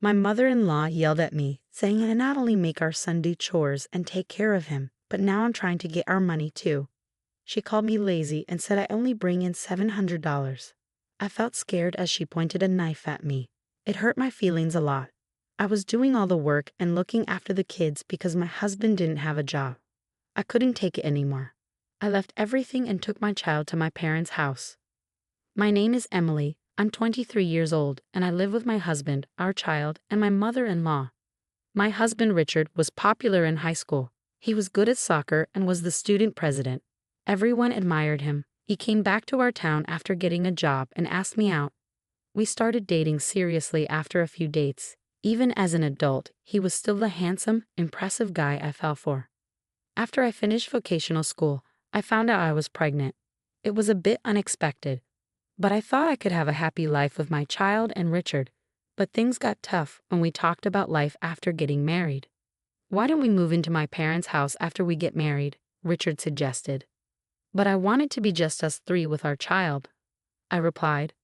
My mother-in-law yelled at me, saying I not only make our son do chores and take care of him, but now I'm trying to get our money too. She called me lazy and said I only bring in $700. I felt scared as she pointed a knife at me. It hurt my feelings a lot. I was doing all the work and looking after the kids because my husband didn't have a job. I couldn't take it anymore. I left everything and took my child to my parents' house. My name is Emily. I'm 23 years old, and I live with my husband, our child, and my mother-in-law. My husband Richard was popular in high school. He was good at soccer and was the student president. Everyone admired him. He came back to our town after getting a job and asked me out. We started dating seriously after a few dates. Even as an adult, he was still the handsome, impressive guy I fell for. After I finished vocational school, I found out I was pregnant. It was a bit unexpected, but I thought I could have a happy life with my child and Richard. But things got tough when we talked about life after getting married. "Why don't we move into my parents' house after we get married?" Richard suggested. "But I want it to be just us three with our child," I replied.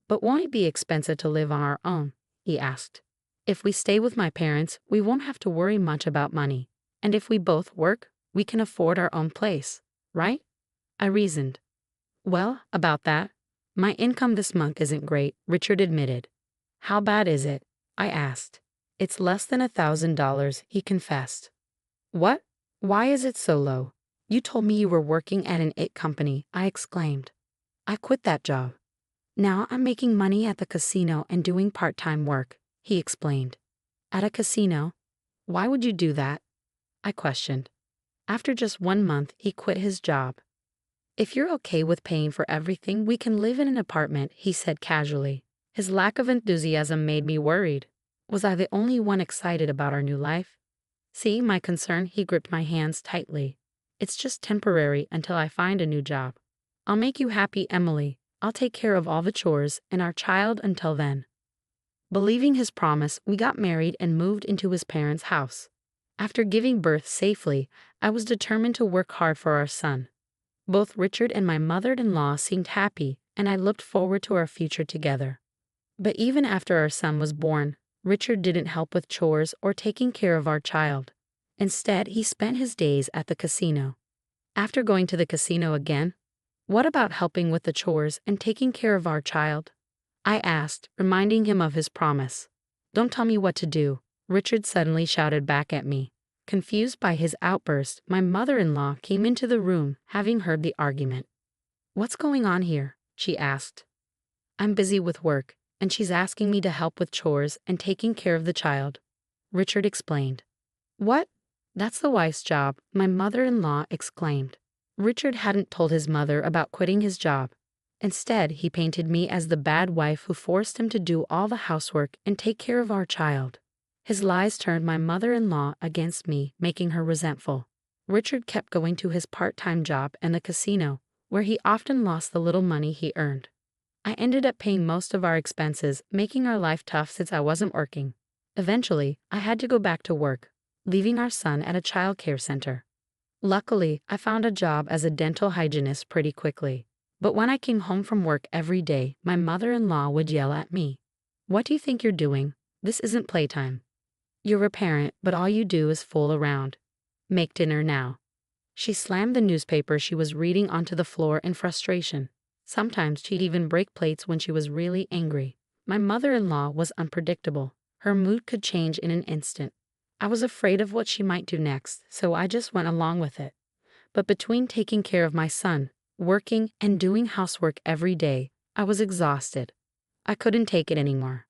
"But won't it be expensive to live on our own?" he asked. "If we stay with my parents, we won't have to worry much about money. And if we both work, we can afford our own place, right?" I reasoned. "Well, about that, my income this month isn't great," Richard admitted. "How bad is it?" I asked. "It's less than $1,000, he confessed. "What? Why is it so low? You told me you were working at an IT company," I exclaimed. "I quit that job. Now I'm making money at the casino and doing part-time work," he explained. "At a casino? Why would you do that?" I questioned. After just 1 month, he quit his job. "If you're okay with paying for everything, we can live in an apartment," he said casually. His lack of enthusiasm made me worried. Was I the only one excited about our new life? "See my concern?" He gripped my hands tightly. "It's just temporary until I find a new job. I'll make you happy, Emily. I'll take care of all the chores and our child until then." Believing his promise, we got married and moved into his parents' house. After giving birth safely, I was determined to work hard for our son. Both Richard and my mother-in-law seemed happy, and I looked forward to our future together. But even after our son was born, Richard didn't help with chores or taking care of our child. Instead, he spent his days at the casino. After going to the casino again, "What about helping with the chores and taking care of our child?" I asked, reminding him of his promise. "Don't tell me what to do," Richard suddenly shouted back at me. Confused by his outburst, my mother-in-law came into the room, having heard the argument. "What's going on here?" she asked. "I'm busy with work, and she's asking me to help with chores and taking care of the child," Richard explained. "What? That's the wife's job," my mother-in-law exclaimed. Richard hadn't told his mother about quitting his job. Instead, he painted me as the bad wife who forced him to do all the housework and take care of our child. His lies turned my mother-in-law against me, making her resentful. Richard kept going to his part-time job and the casino, where he often lost the little money he earned. I ended up paying most of our expenses, making our life tough since I wasn't working. Eventually, I had to go back to work, leaving our son at a child care center. Luckily, I found a job as a dental hygienist pretty quickly. But when I came home from work every day, my mother-in-law would yell at me. "What do you think you're doing? This isn't playtime. You're a parent, but all you do is fool around. Make dinner now." She slammed the newspaper she was reading onto the floor in frustration. Sometimes she'd even break plates when she was really angry. My mother-in-law was unpredictable. Her mood could change in an instant. I was afraid of what she might do next, so I just went along with it. But between taking care of my son, working, and doing housework every day, I was exhausted. I couldn't take it anymore.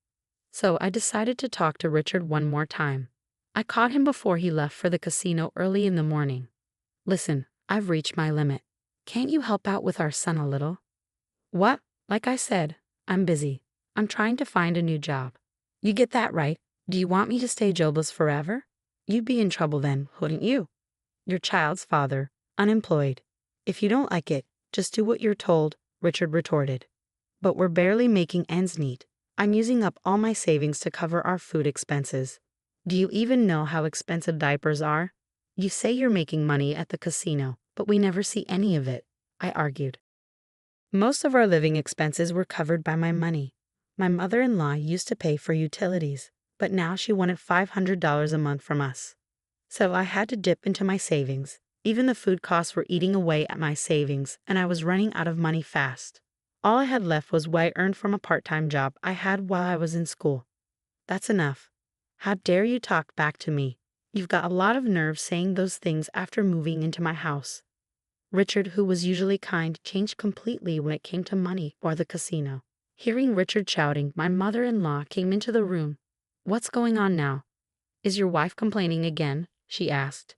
So I decided to talk to Richard one more time. I caught him before he left for the casino early in the morning. "Listen, I've reached my limit. Can't you help out with our son a little?" "What? Like I said, I'm busy. I'm trying to find a new job." "You get that right. Do you want me to stay jobless forever? You'd be in trouble then, wouldn't you? Your child's father, unemployed. If you don't like it, just do what you're told," Richard retorted. "But we're barely making ends meet. I'm using up all my savings to cover our food expenses. Do you even know how expensive diapers are? You say you're making money at the casino, but we never see any of it," I argued. Most of our living expenses were covered by my money. My mother-in-law used to pay for utilities, but now she wanted $500 a month from us. So I had to dip into my savings. Even the food costs were eating away at my savings, and I was running out of money fast. All I had left was what I earned from a part-time job I had while I was in school. That's enough. How dare you talk back to me? You've got a lot of nerve saying those things after moving into my house. Richard, who was usually kind, changed completely when it came to money or the casino. Hearing Richard shouting, my mother-in-law came into the room. "What's going on now? Is your wife complaining again?" she asked.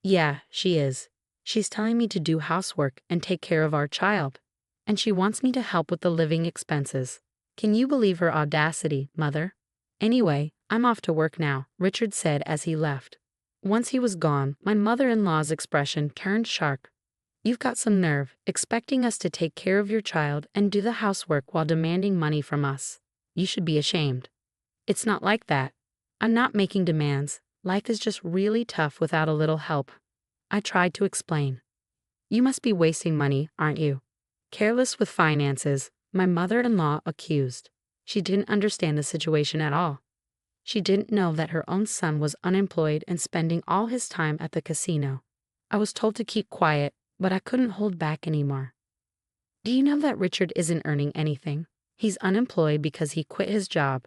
"Yeah, she is. She's telling me to do housework and take care of our child. And she wants me to help with the living expenses. Can you believe her audacity, Mother? Anyway, I'm off to work now," Richard said as he left. Once he was gone, my mother-in-law's expression turned sharp. "You've got some nerve, expecting us to take care of your child and do the housework while demanding money from us. You should be ashamed." "It's not like that. I'm not making demands. Life is just really tough without a little help," I tried to explain. "You must be wasting money, aren't you? Careless with finances," my mother-in-law accused. She didn't understand the situation at all. She didn't know that her own son was unemployed and spending all his time at the casino. I was told to keep quiet, but I couldn't hold back anymore. "Do you know that Richard isn't earning anything? He's unemployed because he quit his job."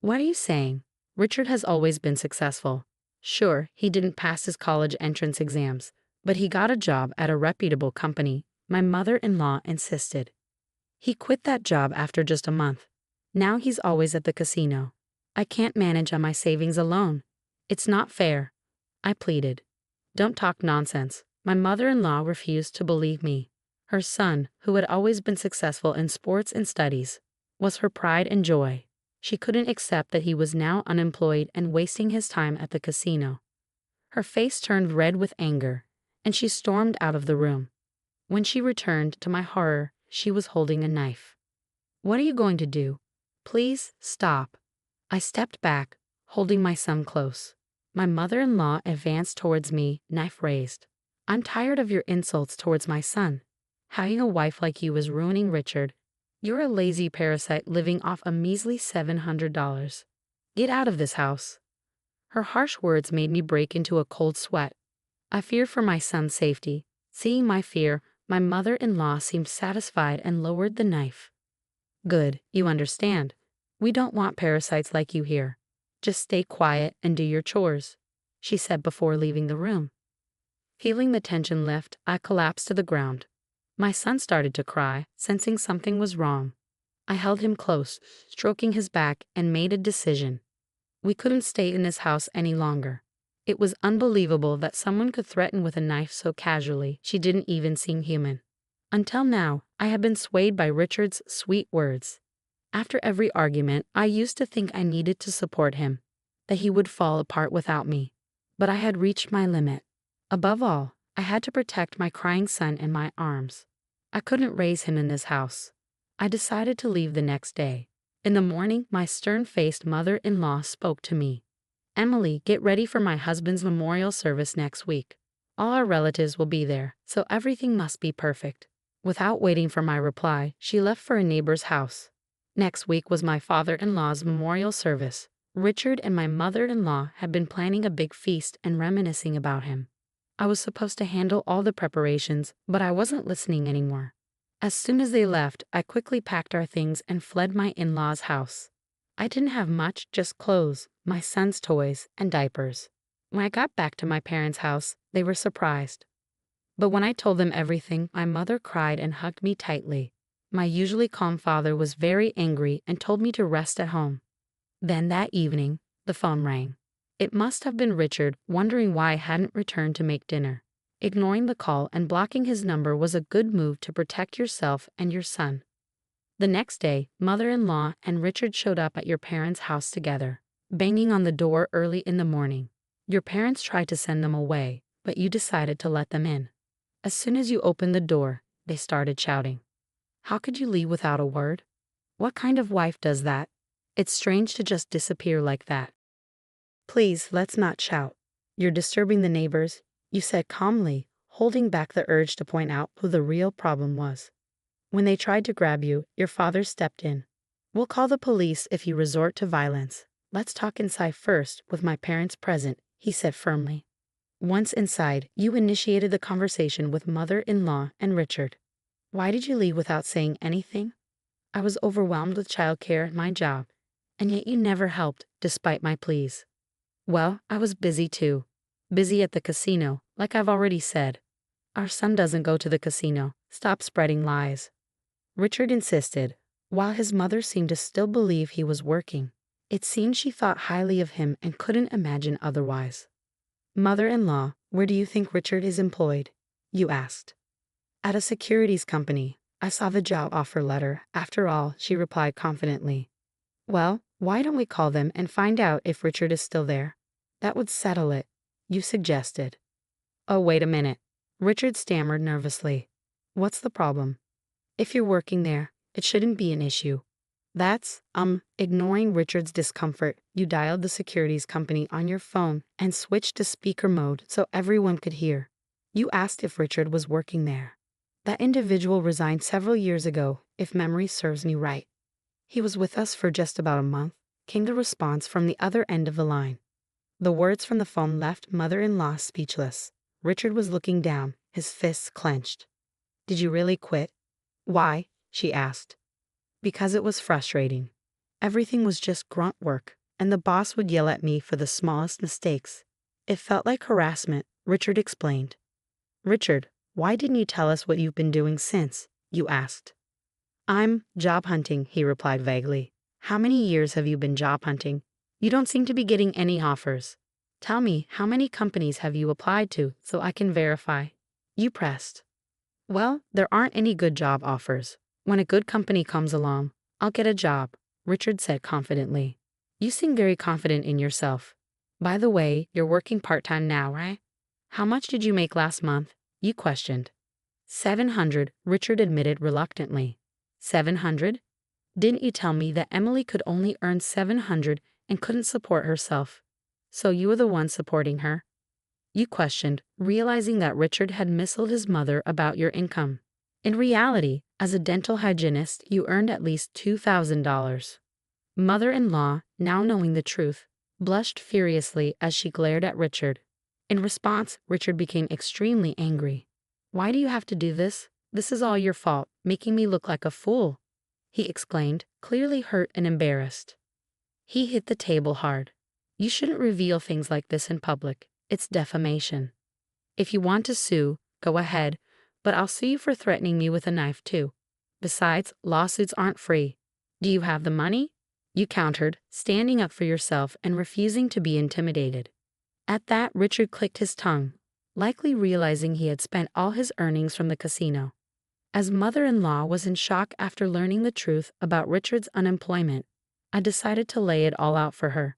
"What are you saying? Richard has always been successful. Sure, he didn't pass his college entrance exams, but he got a job at a reputable company," my mother-in-law insisted. "He quit that job after just a month. Now he's always at the casino. I can't manage on my savings alone. It's not fair," I pleaded. "Don't talk nonsense." My mother-in-law refused to believe me. Her son, who had always been successful in sports and studies, was her pride and joy. She couldn't accept that he was now unemployed and wasting his time at the casino. Her face turned red with anger, and she stormed out of the room. When she returned, to my horror, she was holding a knife. "What are you going to do? Please stop." I stepped back, holding my son close. My mother-in-law advanced towards me, knife raised. "I'm tired of your insults towards my son. Having a wife like you is ruining Richard. You're a lazy parasite living off a measly $700. Get out of this house." Her harsh words made me break into a cold sweat. I feared for my son's safety. Seeing my fear, my mother-in-law seemed satisfied and lowered the knife. "Good, you understand. We don't want parasites like you here. Just stay quiet and do your chores," she said before leaving the room. Feeling the tension lift, I collapsed to the ground. My son started to cry, sensing something was wrong. I held him close, stroking his back, and made a decision. We couldn't stay in this house any longer. It was unbelievable that someone could threaten with a knife so casually. She didn't even seem human. Until now, I had been swayed by Richard's sweet words. After every argument, I used to think I needed to support him, that he would fall apart without me. But I had reached my limit. Above all, I had to protect my crying son in my arms. I couldn't raise him in this house. I decided to leave the next day. In the morning, my stern-faced mother-in-law spoke to me. "Emily, get ready for my husband's memorial service next week. All our relatives will be there, so everything must be perfect." Without waiting for my reply, she left for a neighbor's house. Next week was my father-in-law's memorial service. Richard and my mother-in-law had been planning a big feast and reminiscing about him. I was supposed to handle all the preparations, but I wasn't listening anymore. As soon as they left, I quickly packed our things and fled my in-laws' house. I didn't have much, just clothes, my son's toys, and diapers. When I got back to my parents' house, they were surprised. But when I told them everything, my mother cried and hugged me tightly. My usually calm father was very angry and told me to rest at home. Then that evening, the phone rang. It must have been Richard, wondering why I hadn't returned to make dinner. Ignoring the call and blocking his number was a good move to protect yourself and your son. The next day, mother-in-law and Richard showed up at your parents' house together, banging on the door early in the morning. Your parents tried to send them away, but you decided to let them in. As soon as you opened the door, they started shouting. "How could you leave without a word? What kind of wife does that? It's strange to just disappear like that." "Please, let's not shout. You're disturbing the neighbors," you said calmly, holding back the urge to point out who the real problem was. When they tried to grab you, your father stepped in. "We'll call the police if you resort to violence." Let's talk inside first, with my parents present, he said firmly. Once inside, you initiated the conversation with mother-in-law and Richard. Why did you leave without saying anything? I was overwhelmed with childcare and my job, and yet you never helped, despite my pleas. Well, I was busy too. Busy at the casino, like I've already said. Our son doesn't go to the casino. Stop spreading lies. Richard insisted, while his mother seemed to still believe he was working. It seemed she thought highly of him and couldn't imagine otherwise. Mother-in-law, where do you think Richard is employed? You asked. At a securities company. I saw the job offer letter. After all, she replied confidently. Well, why don't we call them and find out if Richard is still there? That would settle it, you suggested. Oh, wait a minute. Richard stammered nervously. What's the problem? If you're working there, it shouldn't be an issue. That's, ignoring Richard's discomfort, you dialed the securities company on your phone and switched to speaker mode so everyone could hear. You asked if Richard was working there. That individual resigned several years ago, if memory serves me right. He was with us for just about a month, came the response from the other end of the line. The words from the phone left mother-in-law speechless. Richard was looking down, his fists clenched. Did you really quit? Why? She asked. Because it was frustrating. Everything was just grunt work, and the boss would yell at me for the smallest mistakes. It felt like harassment, Richard explained. Richard, why didn't you tell us what you've been doing since? You asked. I'm job hunting, he replied vaguely. How many years have you been job hunting? You don't seem to be getting any offers. Tell me, how many companies have you applied to so I can verify? You pressed. Well, there aren't any good job offers. When a good company comes along, I'll get a job, Richard said confidently. You seem very confident in yourself. By the way, you're working part-time now, right? How much did you make last month? You questioned. 700, Richard admitted reluctantly. 700? Didn't you tell me that Emily could only earn 700 and couldn't support herself? So you were the one supporting her? You questioned, realizing that Richard had misled his mother about your income. In reality, as a dental hygienist, you earned at least $2,000. Mother-in-law, now knowing the truth, blushed furiously as she glared at Richard. In response, Richard became extremely angry. Why do you have to do this? This is all your fault, making me look like a fool, he exclaimed, clearly hurt and embarrassed. He hit the table hard. You shouldn't reveal things like this in public. It's defamation. If you want to sue, go ahead, but I'll sue you for threatening me with a knife too. Besides, lawsuits aren't free. Do you have the money? You countered, standing up for yourself and refusing to be intimidated. At that, Richard clicked his tongue, likely realizing he had spent all his earnings from the casino. As mother-in-law was in shock after learning the truth about Richard's unemployment, I decided to lay it all out for her.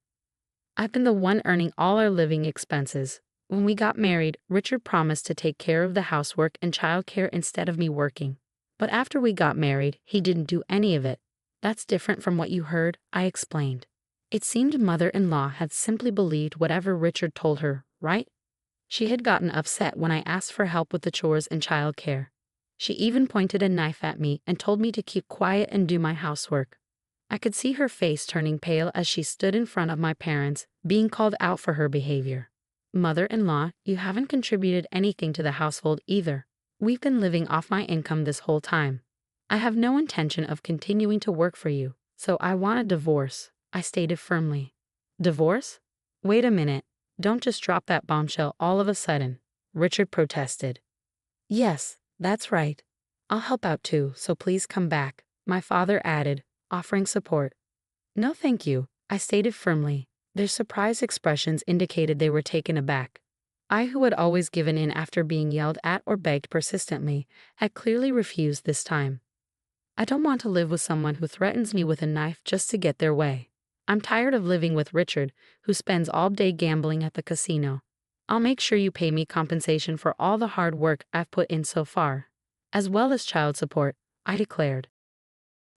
I've been the one earning all our living expenses. When we got married, Richard promised to take care of the housework and childcare instead of me working. But after we got married, he didn't do any of it. That's different from what you heard, I explained. It seemed mother-in-law had simply believed whatever Richard told her, right? She had gotten upset when I asked for help with the chores and childcare. She even pointed a knife at me and told me to keep quiet and do my housework. I could see her face turning pale as she stood in front of my parents, being called out for her behavior. Mother-in-law, you haven't contributed anything to the household either. We've been living off my income this whole time. I have no intention of continuing to work for you, so I want a divorce, I stated firmly. Divorce? Wait a minute. Don't just drop that bombshell all of a sudden, Richard protested. Yes, that's right. I'll help out too, so please come back, my father added, offering support. No thank you, I stated firmly. Their surprised expressions indicated they were taken aback. I, who had always given in after being yelled at or begged persistently, had clearly refused this time. I don't want to live with someone who threatens me with a knife just to get their way. I'm tired of living with Richard, who spends all day gambling at the casino. I'll make sure you pay me compensation for all the hard work I've put in so far, as well as child support, I declared.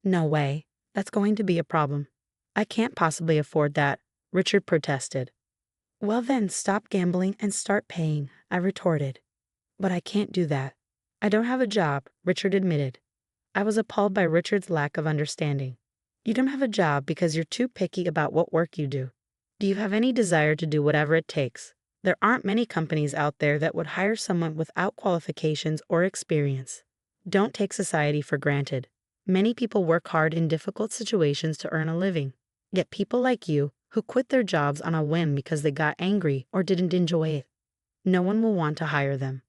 No way. That's going to be a problem. I can't possibly afford that, Richard protested. Well then, stop gambling and start paying, I retorted. But I can't do that. I don't have a job, Richard admitted. I was appalled by Richard's lack of understanding. You don't have a job because you're too picky about what work you do. Do you have any desire to do whatever it takes? There aren't many companies out there that would hire someone without qualifications or experience. Don't take society for granted. Many people work hard in difficult situations to earn a living. Yet people like you, who quit their jobs on a whim because they got angry or didn't enjoy it, no one will want to hire them.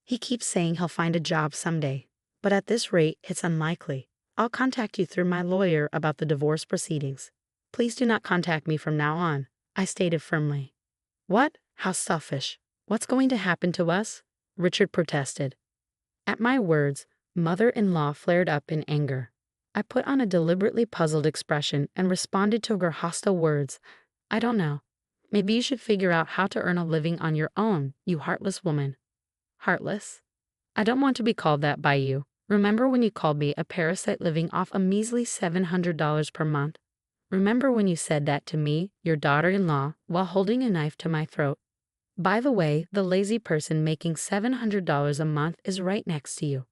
He keeps saying he'll find a job someday, but at this rate, it's unlikely. I'll contact you through my lawyer about the divorce proceedings. Please do not contact me from now on, I stated firmly. What? How selfish. What's going to happen to us? Richard protested. At my words, mother-in-law flared up in anger. I put on a deliberately puzzled expression and responded to her hostile words. I don't know. Maybe you should figure out how to earn a living on your own, you heartless woman. Heartless? I don't want to be called that by you. Remember when you called me a parasite living off a measly $700 per month? Remember when you said that to me, your daughter-in-law, while holding a knife to my throat? By the way, the lazy person making $700 a month is right next to you.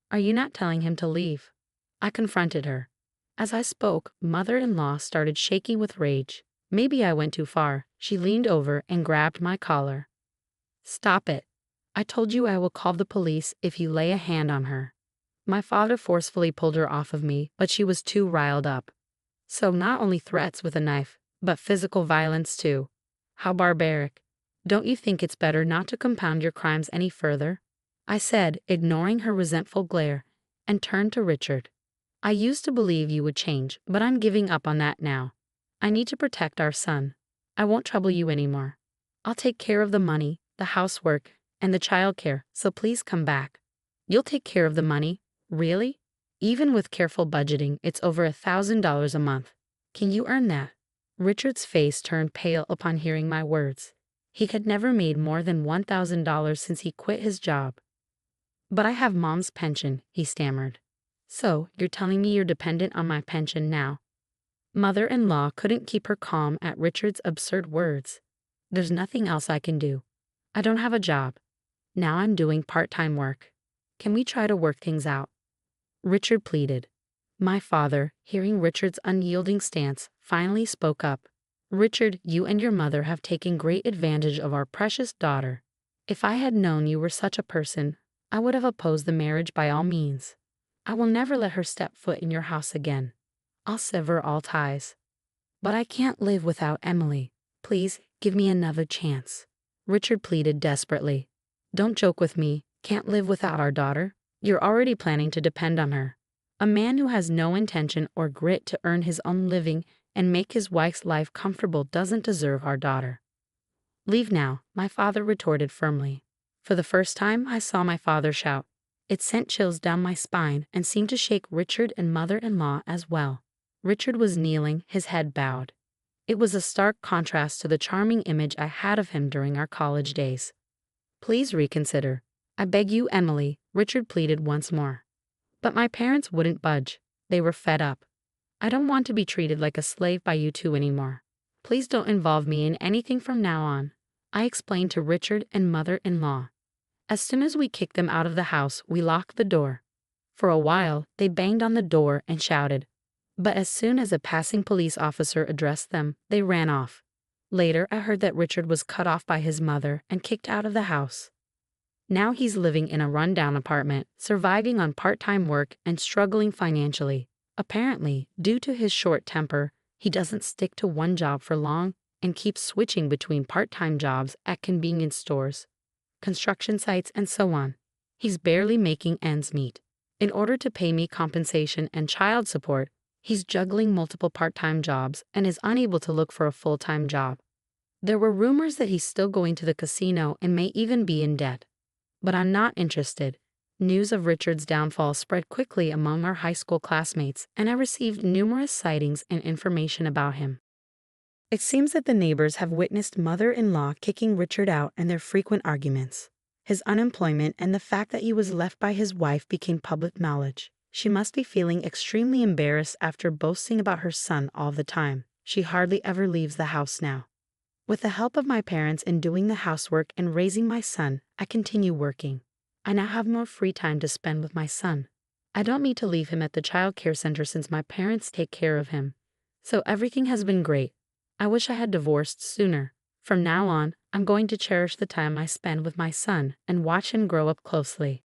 Are you not telling him to leave? I confronted her. As I spoke, mother-in-law started shaking with rage. Maybe I went too far. She leaned over and grabbed my collar. Stop it. I told you I will call the police if you lay a hand on her. My father forcefully pulled her off of me, but she was too riled up. So not only threats with a knife, but physical violence too. How barbaric. Don't you think it's better not to compound your crimes any further? I said, ignoring her resentful glare, and turned to Richard. I used to believe you would change, but I'm giving up on that now. I need to protect our son. I won't trouble you anymore. I'll take care of the money, the housework, and the childcare, so please come back. You'll take care of the money? Really? Even with careful budgeting, it's over $1,000 a month. Can you earn that? Richard's face turned pale upon hearing my words. He had never made more than $1,000 since he quit his job. But I have Mom's pension, he stammered. So, you're telling me you're dependent on my pension now? Mother-in-law couldn't keep her calm at Richard's absurd words. There's nothing else I can do. I don't have a job. Now I'm doing part-time work. Can we try to work things out? Richard pleaded. My father, hearing Richard's unyielding stance, finally spoke up. Richard, you and your mother have taken great advantage of our precious daughter. If I had known you were such a person, I would have opposed the marriage by all means. I will never let her step foot in your house again. I'll sever all ties. But I can't live without Emily. Please, give me another chance. Richard pleaded desperately. Don't joke with me. Can't live without our daughter? You're already planning to depend on her. A man who has no intention or grit to earn his own living and make his wife's life comfortable doesn't deserve our daughter. Leave now, my father retorted firmly. For the first time, I saw my father shout. It sent chills down my spine and seemed to shake Richard and mother-in-law as well. Richard was kneeling, his head bowed. It was a stark contrast to the charming image I had of him during our college days. Please reconsider. I beg you, Emily, Richard pleaded once more. But my parents wouldn't budge. They were fed up. I don't want to be treated like a slave by you two anymore. Please don't involve me in anything from now on, I explained to Richard and mother-in-law. As soon as we kicked them out of the house, we locked the door. For a while, they banged on the door and shouted. But as soon as a passing police officer addressed them, they ran off. Later, I heard that Richard was cut off by his mother and kicked out of the house. Now he's living in a rundown apartment, surviving on part-time work and struggling financially. Apparently, due to his short temper, he doesn't stick to one job for long and keeps switching between part-time jobs at convenience stores, construction sites, and so on. He's barely making ends meet. In order to pay me compensation and child support, he's juggling multiple part-time jobs and is unable to look for a full-time job. There were rumors that he's still going to the casino and may even be in debt. But I'm not interested. News of Richard's downfall spread quickly among our high school classmates, and I received numerous sightings and information about him. It seems that the neighbors have witnessed mother-in-law kicking Richard out and their frequent arguments. His unemployment and the fact that he was left by his wife became public knowledge. She must be feeling extremely embarrassed after boasting about her son all the time. She hardly ever leaves the house now. With the help of my parents in doing the housework and raising my son, I continue working. I now have more free time to spend with my son. I don't need to leave him at the child care center since my parents take care of him. So everything has been great. I wish I had divorced sooner. From now on, I'm going to cherish the time I spend with my son and watch him grow up closely.